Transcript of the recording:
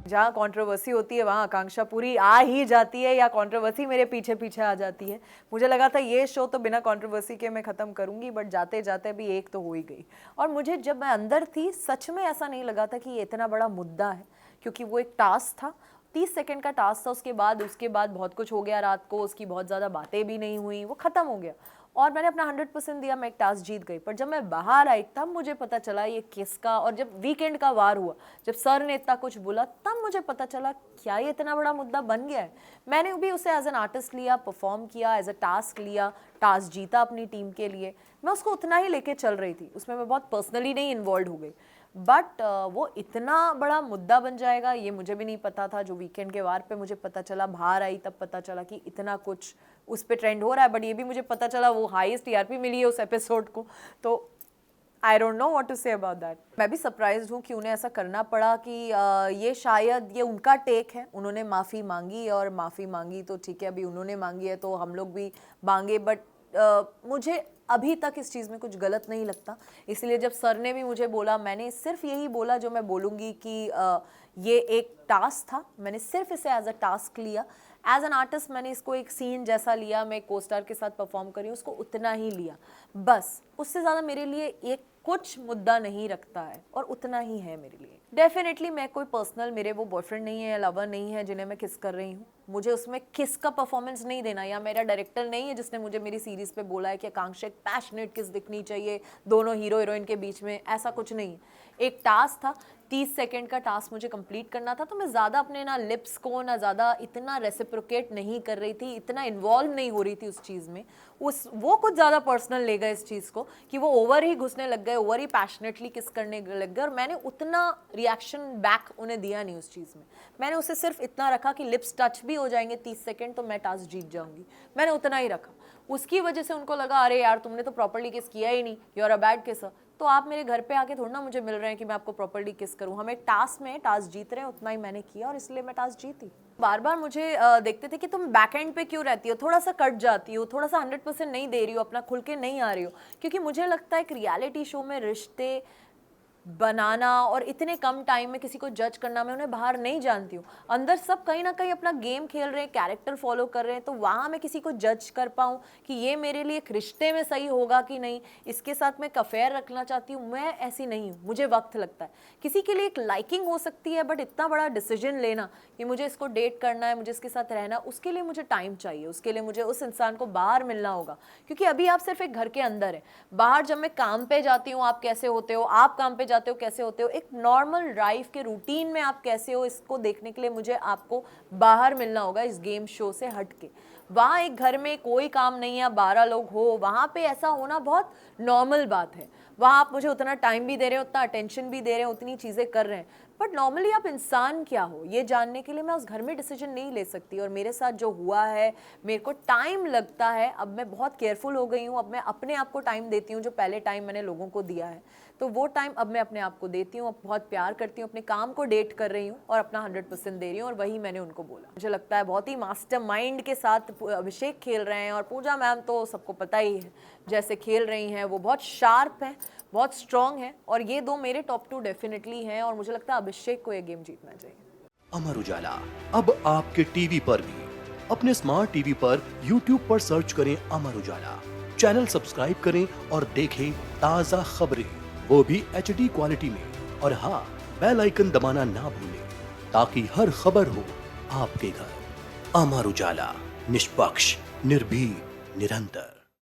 जहाँ कंट्रोवर्सी होती है वहाँ आकांक्षा पूरी आ ही जाती है, या कंट्रोवर्सी मेरे पीछे पीछे आ जाती है। मुझे लगा था ये शो तो बिना कंट्रोवर्सी के मैं ख़त्म करूँगी, बट जाते जाते भी एक तो हो ही गई। और मुझे जब मैं अंदर थी सच में ऐसा नहीं लगा था कि ये इतना बड़ा मुद्दा है, क्योंकि वो एक टास्क था, 30 सेकंड का टास्क था। उसके बाद बहुत कुछ हो गया रात को, उसकी बहुत ज़्यादा बातें भी नहीं हुई, वो ख़त्म हो गया और मैंने अपना 100% दिया, मैं एक टास्क जीत गई। पर जब मैं बाहर आई तब मुझे पता चला ये किसका, और जब वीकेंड का वार हुआ, जब सर ने इतना कुछ बोला, तब मुझे पता चला क्या ये इतना बड़ा मुद्दा बन गया है। मैंने भी उसे एज एन आर्टिस्ट लिया, परफॉर्म किया, एज अ टास्क लिया, टास्क जीता अपनी टीम के लिए। मैं उसको उतना ही लेके चल रही थी, उसमें मैं बहुत पर्सनली नहीं इन्वॉल्व हो गई। बट वो इतना बड़ा मुद्दा बन जाएगा ये मुझे भी नहीं पता था। जो वीकेंड के वार पे मुझे पता चला, बाहर आई तब पता चला कि इतना कुछ उस पे ट्रेंड हो रहा है। बट ये भी मुझे पता चला वो हाईएस्ट टीआरपी मिली है उस एपिसोड को। तो I don't know what to say about that. मैं भी सरप्राइज्ड हूँ कि उन्हें ऐसा करना पड़ा कि ये शायद ये उनका टेक है। उन्होंने माफ़ी मांगी, और माफ़ी मांगी तो ठीक है, अभी उन्होंने मांगी है तो हम लोग भी मांगे। बट मुझे अभी तक इस चीज़ में कुछ गलत नहीं लगता। इसलिए जब सर ने भी मुझे बोला, मैंने सिर्फ यही बोला जो मैं बोलूँगी कि ये एक टास्क था, मैंने सिर्फ इसे एज अ टास्क लिया। एज एन आर्टिस्ट मैंने इसको एक सीन जैसा लिया, मैं को स्टार के साथ परफॉर्म करी, उसको उतना ही लिया बस। उससे ज़्यादा मेरे लिए एक कुछ मुद्दा नहीं रखता है, और उतना ही है मेरे लिए। डेफिनेटली मैं कोई पर्सनल, मेरे वो बॉयफ्रेंड नहीं है या लवर नहीं है जिन्हें मैं किस कर रही हूँ। मुझे उसमें किस का परफॉर्मेंस नहीं देना, या मेरा डायरेक्टर नहीं है जिसने मुझे मेरी सीरीज पे बोला है कि आकांक्षा एक पैशनेट किस दिखनी चाहिए दोनों हीरो हीरोइन के बीच में, ऐसा कुछ नहीं। एक टास्क था, 30 सेकंड का टास्क मुझे कंप्लीट करना था, तो मैं ज़्यादा अपने ना लिप्स को ना ज़्यादा इतना रेसिप्रोकेट नहीं कर रही थी, इतना इन्वॉल्व नहीं हो रही थी उस चीज़ में। वो कुछ ज़्यादा पर्सनल ले गए इस चीज़ को, कि वो ओवर ही घुसने लग गए, ओवर ही पैशनेटली किस करने लग गए, और मैंने उतना रिएक्शन बैक उन्हें दिया नहीं उस चीज़ में। मैंने उसे सिर्फ इतना रखा कि लिप्स टच भी हो जाएंगे 30 सेकंड तो मैं टास्क जीत जाऊंगी, मैंने उतना ही रखा। उसकी वजह से उनको लगा अरे यार तुमने तो प्रॉपर्ली किस किया ही नहीं, you are a bad kisser. तो आप मेरे घर पे आके थोड़ा ना मुझे मिल रहे हैं कि मैं आपको प्रॉपर्ली किस करूं। हम एक टास्क में टास्क जीत रहे हैं, उतना ही मैंने किया और इसलिए मैं टास्क जीती। बार बार मुझे देखते थे कि तुम बैक एंड पे क्यों रहती हो, थोड़ा सा कट जाती हो, थोड़ा सा 100% नहीं दे रही हो, अपना खुल के नहीं आ रही हो। क्योंकि मुझे लगता है एक रियलिटी शो में रिश्ते बनाना और इतने कम टाइम में किसी को जज करना, मैं उन्हें बाहर नहीं जानती हूँ। अंदर सब कहीं ना कहीं अपना गेम खेल रहे हैं, कैरेक्टर फॉलो कर रहे हैं, तो वहाँ मैं किसी को जज कर पाऊँ कि ये मेरे लिए एक रिश्ते में सही होगा कि नहीं, इसके साथ मैं अफेयर रखना चाहती हूँ, मैं ऐसी नहीं हूँ। मुझे वक्त लगता है। किसी के लिए एक लाइकिंग हो सकती है, बट इतना बड़ा डिसीजन लेना कि मुझे इसको डेट करना है, मुझे इसके साथ रहना, उसके लिए मुझे टाइम चाहिए, उसके लिए मुझे उस इंसान को बाहर मिलना होगा। क्योंकि अभी आप सिर्फ एक घर के अंदर है। बाहर जब मैं काम पे जाती हूँ आप कैसे होते हो, आप काम पे जाते हो कैसे होते हो, एक नॉर्मल लाइफ के रूटीन में आप कैसे हो, इसको देखने के लिए मुझे आपको बाहर मिलना होगा इस गेम शो से हट के। वहाँ एक घर में कोई काम नहीं है, 12 लोग हो, वहाँ पे ऐसा होना बहुत नॉर्मल बात है। वहाँ आप मुझे उतना टाइम भी दे रहे हो, उतना अटेंशन भी दे रहे हो, उतनी चीज़ें कर रहे हैं, बट नॉर्मली आप इंसान क्या हो ये जानने के लिए मैं उस घर में डिसीजन नहीं ले सकती। और मेरे साथ जो हुआ है, मेरे को टाइम लगता है, अब मैं बहुत केयरफुल हो गई हूँ, अब मैं अपने आप को टाइम देती हूँ जो पहले टाइम मैंने लोगों को दिया है, तो वो टाइम अब मैं अपने आप को देती हूँ। अब बहुत प्यार करती हूँ, अपने काम को डेट कर रही हूँ और अपना 100% दे रही हूँ, और वही मैंने उनको बोला। मुझे लगता है बहुत ही मास्टरमाइंड के साथ अभिषेक खेल रहे हैं, और पूजा मैम तो सबको पता ही है जैसे खेल रही हैं, वो बहुत शार्प हैं, बहुत स्ट्रॉन्ग है, और ये दो मेरे टॉप 2 डेफिनेटली हैं, और मुझे लगता है अभिषेक को ये गेम जीतना चाहिए। अमर उजाला अब आपके टीवी पर भी। अपने स्मार्ट टीवी पर YouTube पर सर्च करें अमर उजाला, चैनल सब्सक्राइब करें और देखें ताजा खबरें, वो भी HD क्वालिटी में। और हाँ, बेल आइकन दबाना ना भूलें ताकि हर खबर हो आपके घर। अमर उजाला, निष्पक्ष, निर्भीक, निरंतर।